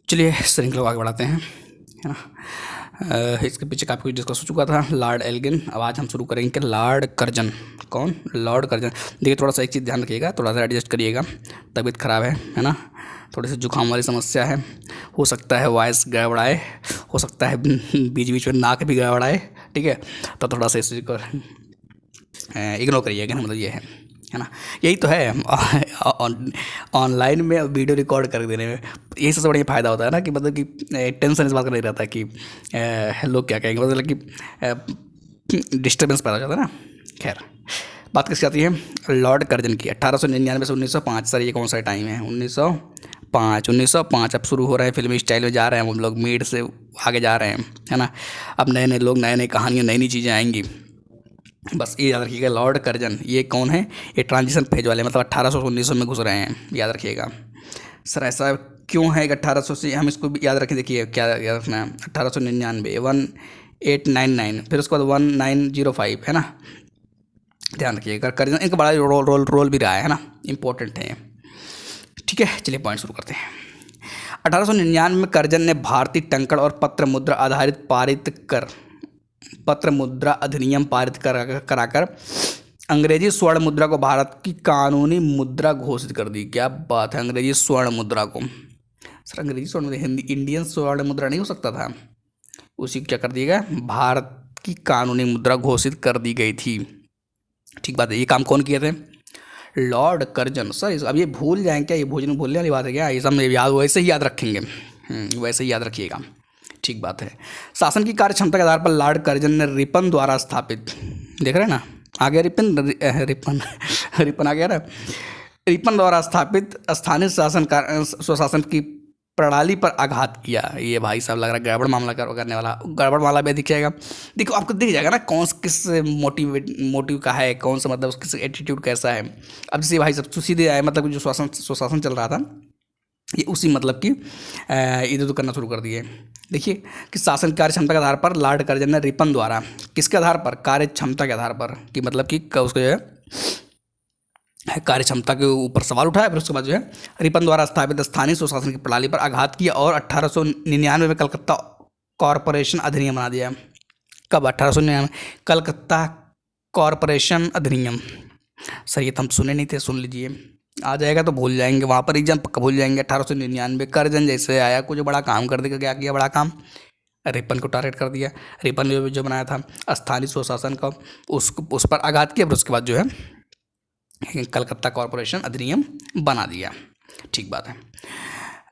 चलिए श्रृंखला को आगे बढ़ाते हैं, है ना। इसके पीछे काफ़ी कुछ डिस्कस हो चुका था, लॉर्ड एल्गिन। अब आज हम शुरू करेंगे लॉर्ड कर्जन। कौन? Lord Curzon. देखिए थोड़ा सा एक चीज़ ध्यान रखिएगा, थोड़ा सा एडजस्ट करिएगा, तबीयत ख़राब है ना, थोड़ी सी जुकाम वाली समस्या है, हो सकता है वॉइस गड़बड़ाए, हो सकता है बीच बीच में नाक भी गड़बड़ाए, ठीक है। तो थोड़ा सा इस चीज़ को इग्नोर करिएगा ना, मतलब ये है ना। यही तो है ऑनलाइन में वीडियो रिकॉर्ड कर देने में, यही सबसे बड़ा फ़ायदा होता है ना, कि मतलब कि टेंशन इस बात का नहीं रहता कि लोग क्या कहेंगे, मतलब कि डिस्टर्बेंस पैदा हो जाता है ना। खैर, बात किसकी आती है? लॉर्ड कर्जन की। 1899 से 1905। सर ये कौन सा टाइम है? 1905। अब शुरू हो रहे हैं, फिल्मी स्टाइल में जा रहे हैं हम लोग, मीड से आगे जा रहे हैं, है ना। अब नए नए लोग, नए नई कहानियाँ, नई नई चीज़ें आएंगी। बस ये याद रखिएगा, लॉर्ड कर्जन ये कौन है? ये ट्रांजिशन फेज वाले, मतलब 1800 से 1900 में घुस रहे हैं, याद रखिएगा। सर ऐसा क्यों है कि 1800 से, हम इसको भी याद रखें। देखिए क्या याद रखना है, 1899 1899, फिर उसके बाद 1905, है ना। ध्यान रखिएगा, कर्जन इनका बड़ा रोल भी रहा है ना, इंपॉर्टेंट है ये। ठीक है, चलिए पॉइंट शुरू करते हैं। 1899 में कर्जन ने भारतीय टंकण और पत्र मुद्रा आधारित पत्र मुद्रा अधिनियम पारित कराकर अंग्रेजी स्वर्ण मुद्रा को भारत की कानूनी मुद्रा घोषित कर दी। क्या बात है, अंग्रेजी स्वर्ण मुद्रा को। सर अंग्रेजी स्वर्ण मुद्रा, हिंदी इंडियन स्वर्ण मुद्रा नहीं हो सकता था? उसी को क्या कर दिया गया, भारत की कानूनी मुद्रा घोषित कर दी गई थी। ठीक बात है। ये काम कौन किए थे? Lord Curzon. सर अब ये भूल जाएंगे क्या? ये भूलने वाली बात है क्या? ये सब याद, वैसे ही याद रखेंगे, वैसे ही याद रखिएगा। ठीक बात है। शासन की कार्य क्षमता के आधार पर लॉर्ड कर्जन ने रिपन द्वारा स्थापित, देख रहे हैं ना, आ गया रिपन आ गया ना, रिपन द्वारा स्थापित स्थानीय स्वशासन की प्रणाली पर आघात किया। ये भाई साहब लग रहा है गड़बड़ मामला करने वाला, गड़बड़ मामला भी दिख जाएगा। देखो आपको दिख जाएगा ना कौन किस मोटिव का है, कौन सा मतलब किस एटीट्यूड कैसा है। अब जैसे भाई सब सीधे आए, मतलब जो स्वशासन चल रहा था, ये उसी मतलब की इधर तो करना शुरू कर दिए। देखिए कि शासन कार्य क्षमता के आधार पर लॉर्ड कर्जन ने रिपन द्वारा, किसके आधार पर? कार्य क्षमता के आधार पर, कि मतलब कि उसको जो है कार्य क्षमता के ऊपर सवाल उठाया, फिर उसके बाद जो है रिपन द्वारा स्थापित स्थानीय स्वशासन की प्रणाली पर आघात किया और 1899 में कलकत्ता कॉरपोरेशन अधिनियम बना दिया। कब? 1899, कलकत्ता कॉरपोरेशन अधिनियम। सर ये तो हम सुने नहीं थे, सुन लीजिए, आ जाएगा तो भूल जाएंगे, वहाँ पर एग्जाम पक्का भूल जाएंगे। 1899 कर्जन जैसे आया, कुछ बड़ा काम कर देगा। क्या किया बड़ा काम? रिपन को टारगेट कर दिया। रिपन जो बनाया था स्थानीय स्वशासन का, उस पर आघात किया, फिर उसके बाद जो है कलकत्ता कॉरपोरेशन अधिनियम बना दिया। ठीक बात है।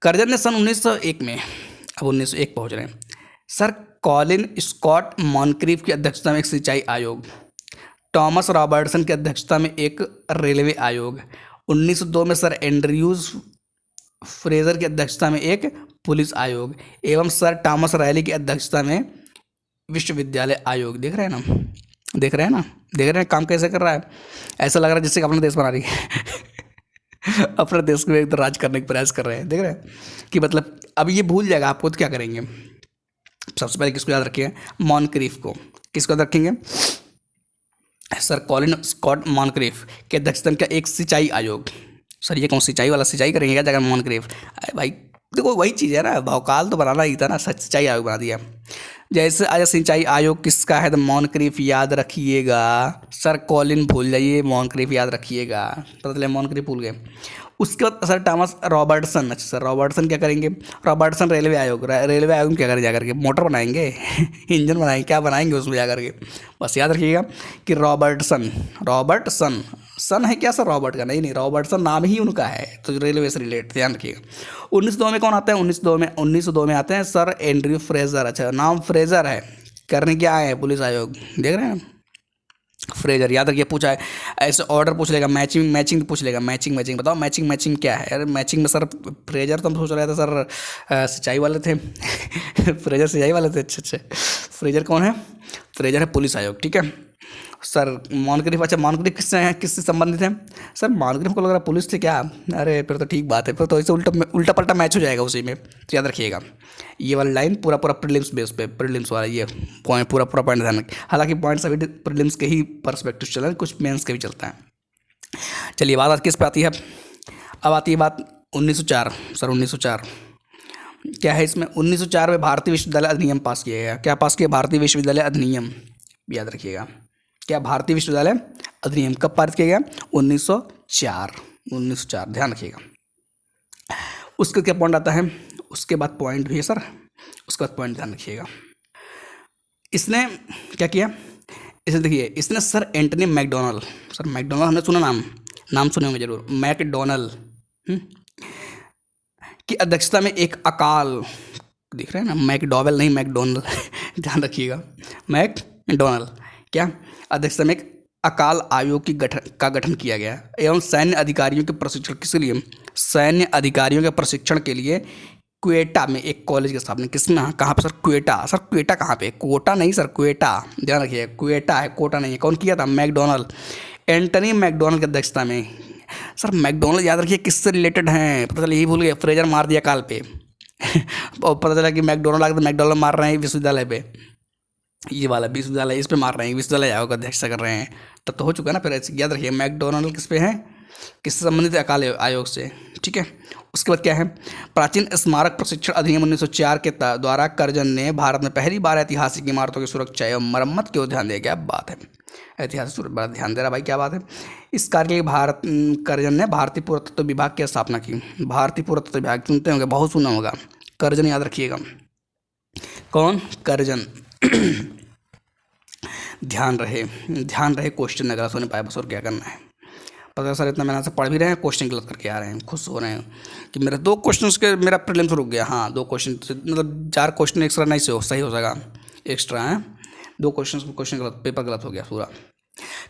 कर्जन ने सन 1901 में, अब 1901 पहुंच रहे हैं, सर कॉलिन स्कॉट मॉनक्रीफ की अध्यक्षता में एक सिंचाई आयोग, टॉमस रॉबर्टसन की अध्यक्षता में एक रेलवे आयोग, 1902 में सर एंड्रयूज फ्रेजर की अध्यक्षता में एक पुलिस आयोग, एवं सर टॉमस रैली की अध्यक्षता में विश्वविद्यालय आयोग। देख रहे हैं ना, देख रहे हैं ना, देख रहे हैं काम कैसे कर रहा है। ऐसा लग रहा है जैसे कि अपना देश बना रही है अपने देश में एकदम राज करने का प्रयास कर रहे हैं। देख रहे हैं कि मतलब अब ये भूल जाएगा आपको, तो क्या करेंगे? सबसे पहले किसको याद रखिए? मॉनक्रीफ को। किसको याद रखेंगे? सर कॉलिन स्कॉट मॉनक्रीफ के अध्यक्षता का एक सिंचाई आयोग। सर ये कौन सिंचाई वाला? सिंचाई करेंगे क्या जगह मॉनक्रीफ? अरे भाई देखो वही चीज़ है ना, भौकाल तो बनाना ही था ना, सच सिंचाई आयोग बना दिया। जैसे आज सिंचाई आयोग किसका है? तो मॉनक्रीफ याद रखिएगा। सर कॉलिन भूल जाइए, मॉनक्रीफ याद रखिएगा। पता चले मॉनक्रीफ भूल गए। उसके बाद सर टॉमस रॉबर्टसन। अच्छा सर रॉबर्टसन क्या करेंगे? रॉबर्टसन रेलवे आयोग, रेलवे आयोग में क्या करें जाकर के? मोटर बनाएंगे इंजन बनाएंगे, क्या बनाएंगे उसमें जाकर के? बस याद रखिएगा कि रॉबर्टसन सन है क्या सर रॉबर्ट का? नहीं, रॉबर्टसन नाम ही उनका है, तो रेलवे से रिलेटेड, ध्यान रखिएगा। 1902 में कौन आते हैं? 1902 में आते हैं सर एंड्रयू फ्रेजर। अच्छा नाम फ्रेजर है, करने क्या आए हैं? पुलिस आयोग। देख रहे हैं फ्रेजर, याद रखिए। पूछा है ऐसे, ऑर्डर पूछ लेगा, मैचिंग पूछ लेगा, मैचिंग बताओ, मैचिंग क्या है? अरे मैचिंग में सर फ्रेजर तो हम सोच रहे थे सर सिंचाई वाले थे फ्रेजर सिंचाई वाले थे। अच्छा फ्रेजर कौन है? फ्रेजर है पुलिस आयोग। ठीक है सर मॉनक्रीफ। अच्छा मॉनक्रीफ किससे संबंधित है? सर मॉनक्रीफ को लग रहा पुलिस थे क्या? अरे फिर तो ठीक बात है, फिर तो ऐसे उल्टा पल्टा मैच हो जाएगा उसी में, तो याद रखिएगा ये वाला लाइन पूरा प्रीलिम्स बेस पे, प्रीलिम्स वाला ये पॉइंट पूरा पॉइंट ध्यान रखिए। हालांकि पॉइंट सभी प्रीलिम्स के ही परस्पेक्टिव चल रहे हैं, कुछ मेंस के भी चलता है। चलिए बात आज किस पे आती है? अब आती है बात 1904। सर 1904 क्या है इसमें, 1904 में भारतीय विश्वविद्यालय अधिनियम पास किया गया। क्या पास किया, भारतीय विश्वविद्यालय अधिनियम, याद रखिएगा। क्या, भारतीय विश्वविद्यालय अधिनियम कब पारित किया गया, 1904, 1904, ध्यान रखिएगा। उसका क्या पॉइंट आता है, उसके बाद पॉइंट भी है सर, उसके बाद पॉइंट ध्यान रखिएगा। इसने क्या किया, इसने देखिए, इसने sir Antony McDonnell, sir McDonnell हमने सुना, नाम सुने होंगे जरूर, मैकडोनल की अध्यक्षता में एक अकाल, दिख रहे हैं ना, मैकडॉवेल नहीं मैकडोनल ध्यान रखिएगा, मैकडोनल क्या अध्यक्षता में एक अकाल आयोग का गठन किया गया एवं सैन्य अधिकारियों के प्रशिक्षण, किस लिए, सैन्य अधिकारियों के प्रशिक्षण के लिए क्वेटा में एक कॉलेज की स्थापना, किसमें, कहाँ पर सर, क्वेटा, सर क्वेटा कहाँ पे, कोटा नहीं सर, क्वेटा, ध्यान रखिए, क्वेटा है, कोटा नहीं है। कौन किया था, मैकडोनल, एंटनी मैकडोनल की अध्यक्षता में। सर मैकडोनल याद रखिए किससे रिलेटेड हैं, पता चला यही भूल गए, फ्रेजर मार दिया काल पे और पता चला कि मैकडोनल आकर मैकडोनल मार रहे हैं विश्वविद्यालय पे, ये वाला विश्वविद्यालय इस पे मार रहे हैं, विश्वविद्यालय आयोग का अध्यक्षता कर रहे हैं, तब तो हो चुका ना। फिर याद रखिए मैकडोनल किस पे है, किससे संबंधित, अकाल आयोग से, ठीक है। उसके बाद क्या है, प्राचीन स्मारक प्रशिक्षण अधिनियम 1904 के द्वारा कर्जन ने भारत में पहली बार ऐतिहासिक इमारतों की सुरक्षा एवं मरम्मत की ओर ध्यान दिया, क्या बात है, ऐतिहासिक बड़ा ध्यान दे रहा भाई, क्या बात है। इस कार्य के लिए कर्जन ने भारतीय पुरातत्व विभाग की स्थापना की। भारतीय पुरातत्व विभाग सुनते होंगे, बहुत सुना होगा, कर्जन याद रखिएगा, कौन, कर्जन ध्यान रहे क्वेश्चन अगर होने पाए बस, और क्या करना है। पता है सर इतना मेहनत से पढ़ भी रहे हैं, क्वेश्चन गलत करके आ रहे हैं, खुश हो रहे हैं कि मेरे 2 क्वेश्चन के मेरा प्रीलिम्स रुक गया। हाँ 2 क्वेश्चन, मतलब 4 क्वेश्चन एक्स्ट्रा नहीं से सही हो जाएगा, एक्स्ट्रा है 2 क्वेश्चन गलत, पेपर गलत हो गया पूरा।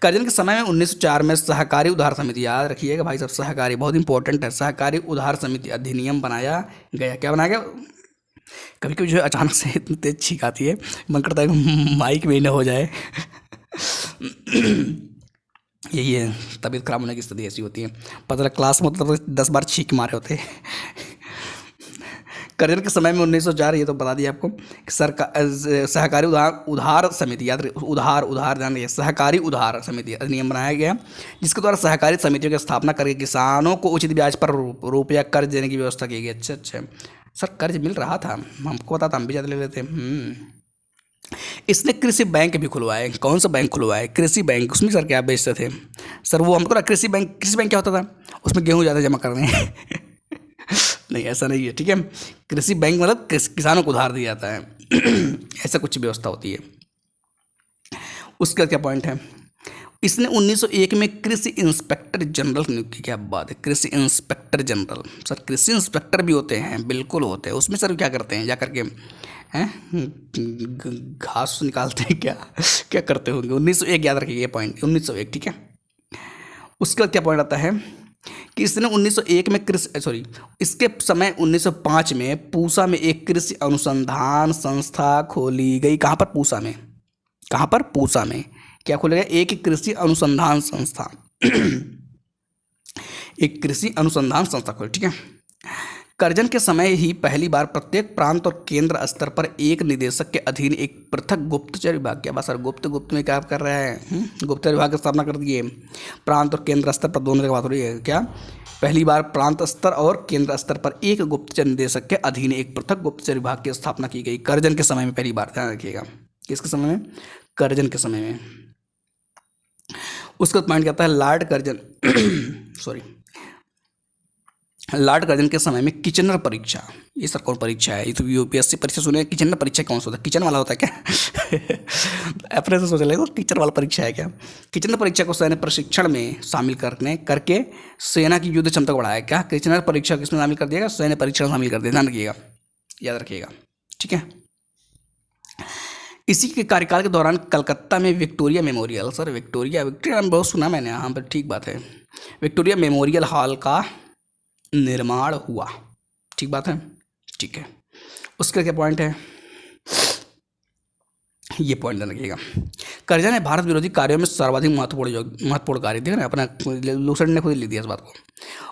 कर्जन के समय में 1904 में सहकारी उधार समिति, याद रखिएगा भाई साहब, सहकारी बहुत इंपॉर्टेंट है, सहकारी उधार समिति अधिनियम बनाया गया। क्या बनाया गया, कभी कभी जो है अचानक से इतनी तेज छींक आती है, मन करता है कि माइक में ही ना हो जाए यही है, तबीयत खराब होने की स्थिति ऐसी होती है। पता चला क्लास में मतलब 10 बार छींक मारे होते कर्जन के समय में 1904, ये तो बता दिया आपको, सहकारी उधार समिति, याद उधार ध्यान रखिए, सहकारी उधार समिति अधिनियम बनाया गया, जिसके द्वारा सहकारी समितियों की स्थापना करके किसानों को उचित ब्याज पर रुपया कर्ज देने की व्यवस्था की गई। अच्छा सर, कर्ज मिल रहा था, हमको पता था, हम भी ज़्यादा ले लेते। इसने कृषि बैंक भी खुलवाए। कौन सा बैंक खुलवाए, कृषि बैंक। उसमें सर क्या बेचते थे सर, वो हमको ना कृषि बैंक क्या होता था, उसमें गेहूँ ज़्यादा जमा करने नहीं ऐसा नहीं है, ठीक है। कृषि बैंक मतलब किसानों को उधार दिया जाता है ऐसा कुछ व्यवस्था होती है। उसका क्या पॉइंट है, इसने 1901 में कृषि इंस्पेक्टर जनरल नियुक्त की। क्या बात है, कृषि इंस्पेक्टर जनरल। सर कृषि इंस्पेक्टर भी होते हैं, बिल्कुल होते हैं। उसमें सर क्या करते हैं, जा करके हैं घास निकालते हैं, क्या करते होंगे। 1901 याद रखिए ये पॉइंट, 1901, ठीक है। उसका क्या पॉइंट आता है कि इसने 1901 में इसके समय 1905 में पूसा में एक कृषि अनुसंधान संस्था खोली गई। कहाँ पर, पूसा में क्या खोला गया, एक कृषि अनुसंधान संस्था एक कृषि अनुसंधान संस्था खोली, ठीक है। कर्जन के समय ही पहली बार प्रत्येक प्रांत और केंद्र स्तर पर एक निदेशक के अधीन एक पृथक गुप्तचर विभाग, क्या बात सर, गुप्त में क्या कर रहे हैं, गुप्तचर विभाग की स्थापना कर दिए। प्रांत और केंद्र स्तर पर दोनों की बात हो रही है। क्या, पहली बार प्रांत स्तर और केंद्र स्तर पर एक गुप्तचर निदेशक के अधीन एक पृथक गुप्तचर विभाग की स्थापना की गई कर्जन के समय में पहली बार। ध्यान रखिएगा, किसके समय में, कर्जन के समय में। उसका पॉइंट कहता है लॉर्ड कर्जन लॉर्ड कर्जन के समय में किचनर परीक्षा। ये सर कौन परीक्षा है, ये तो यूपीएससी परीक्षा सुने, किचनर परीक्षा कौन सा होता है, किचन वाला होता है क्या अपने से सोच लेगा किचन वाला परीक्षा है क्या। किचनर परीक्षा को सैन्य प्रशिक्षण में शामिल करके सेना की युद्ध क्षमता को बढ़ाया। क्या, किचनर परीक्षा किसमें शामिल कर दिया, सैन्य परीक्षा में शामिल कर दिया। ध्यान रखिएगा, याद रखिएगा, ठीक है। इसी के कार्यकाल के दौरान कलकत्ता में विक्टोरिया मेमोरियल, सर विक्टोरिया बहुत सुना मैंने, हाँ पर ठीक बात है, विक्टोरिया मेमोरियल हॉल का निर्माण हुआ। ठीक बात है, ठीक है। उसका क्या पॉइंट है, ये पॉइंट ध्यान रखिएगा। कर्जा ने भारत विरोधी कार्यों में सर्वाधिक महत्वपूर्ण कार्य, देख रहे हैं अपना लूसेंट ने खुद लिख दिया इस बात को।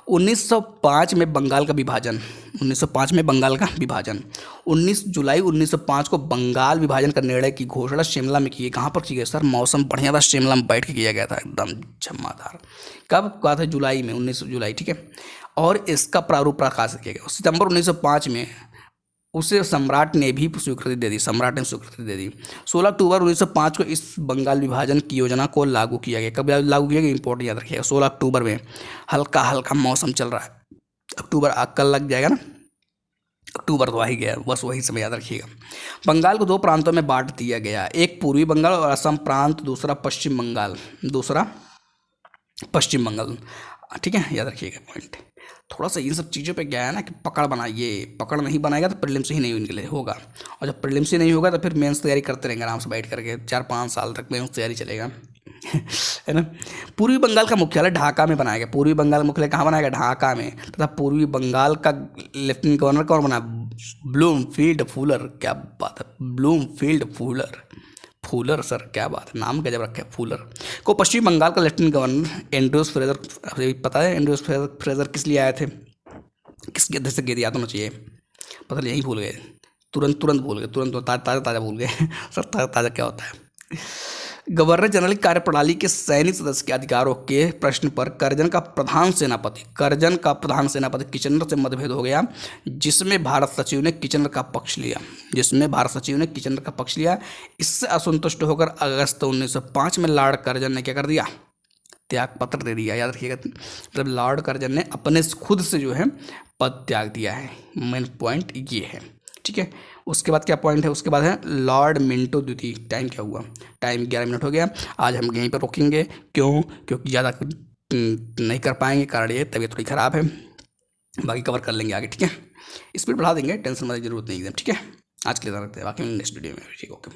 1905 में बंगाल का विभाजन, 19 जुलाई 1905 को बंगाल विभाजन का निर्णय की घोषणा शिमला में की गई। कहाँ पर की गई सर, मौसम बढ़िया था, शिमला में बैठ के किया गया था, एकदम झम्मादार। कब कहा था, जुलाई में, 19 जुलाई, ठीक है। और इसका प्रारूप प्रकाशित किया गया सितंबर 1905 में। उसे सम्राट ने भी स्वीकृति दे दी, सम्राट ने स्वीकृति दे दी। 16 अक्टूबर 1905 को इस बंगाल विभाजन की योजना को लागू किया गया। कब लागू किया गया, इंपॉर्टेंट याद रखिएगा, 16 अक्टूबर में। हल्का हल्का मौसम चल रहा है, अक्टूबर कल लग जाएगा ना, अक्टूबर तो आ ही गया, बस वही समय याद रखिएगा। बंगाल को 2 प्रांतों में बांट दिया गया, एक पूर्वी बंगाल और असम प्रांत, दूसरा पश्चिम बंगाल, ठीक है, याद रखिएगा पॉइंट। थोड़ा सा इन सब चीज़ों पे क्या है ना कि पकड़ बनाइए, पकड़ नहीं बनाएगा तो प्रीलिम्स ही नहीं निकले होगा, और जब प्रीलिम्स ही नहीं होगा तो फिर मेंस तैयारी करते रहेंगे आराम से बैठ करके, 4-5 साल तक मेंस तैयारी चलेगा है ना। पूर्वी बंगाल का मुख्यालय ढाका में बनाया गया, पूर्वी बंगाल का मुख्यालय कहाँ बनाया गया, ढाका में, तथा पूर्वी बंगाल का लेफ्टिनेंट गवर्नर कौन बना, ब्लूमफील्ड फूलर। क्या बात है, ब्लूमफील्ड फूलर सर, क्या बात है, नाम गजब रखा है, फूलर को पश्चिम बंगाल का लेफ्टिनेंट गवर्नर एंड्रूस फ्रेजर। पता है एंड्रूस फ्रेजर किस लिए आए थे, किसके अध्यक्ष से याद होना चाहिए, पता नहीं, यही भूल गए, तुरंत भूल गए, तुरंत ताज़ा भूल गए सर, ताज़ा क्या होता है। गवर्नर जनरल की कार्यप्रणाली के सैनिक सदस्य के अधिकारों के प्रश्न पर करजन का प्रधान सेनापति किचनर से मतभेद हो गया, जिसमें भारत सचिव ने किचनर का पक्ष लिया। इससे असंतुष्ट होकर अगस्त 1905 में लॉर्ड करजन ने क्या कर दिया, त्याग पत्र दे दिया। याद रखिएगा, मतलब लॉर्ड करजन ने अपने खुद से जो है पद त्याग दिया है, मेन पॉइंट ये है, ठीक है। उसके बाद क्या पॉइंट है, उसके बाद है लॉर्ड मिंटो द्वितीय। टाइम क्या हुआ, टाइम 11 मिनट हो गया। आज हम यहीं पर रोकेंगे, क्योंकि ज़्यादा नहीं कर पाएंगे, कारण ये तबीयत थोड़ी ख़राब है, बाकी कवर कर लेंगे आगे, ठीक है। स्पीड बढ़ा देंगे, टेंशन वाली जरूरत नहीं एकदम, ठीक है। आज के लिए रखते हैं, बाकी नेक्स्ट वीडियो में, ठीक है, ओके।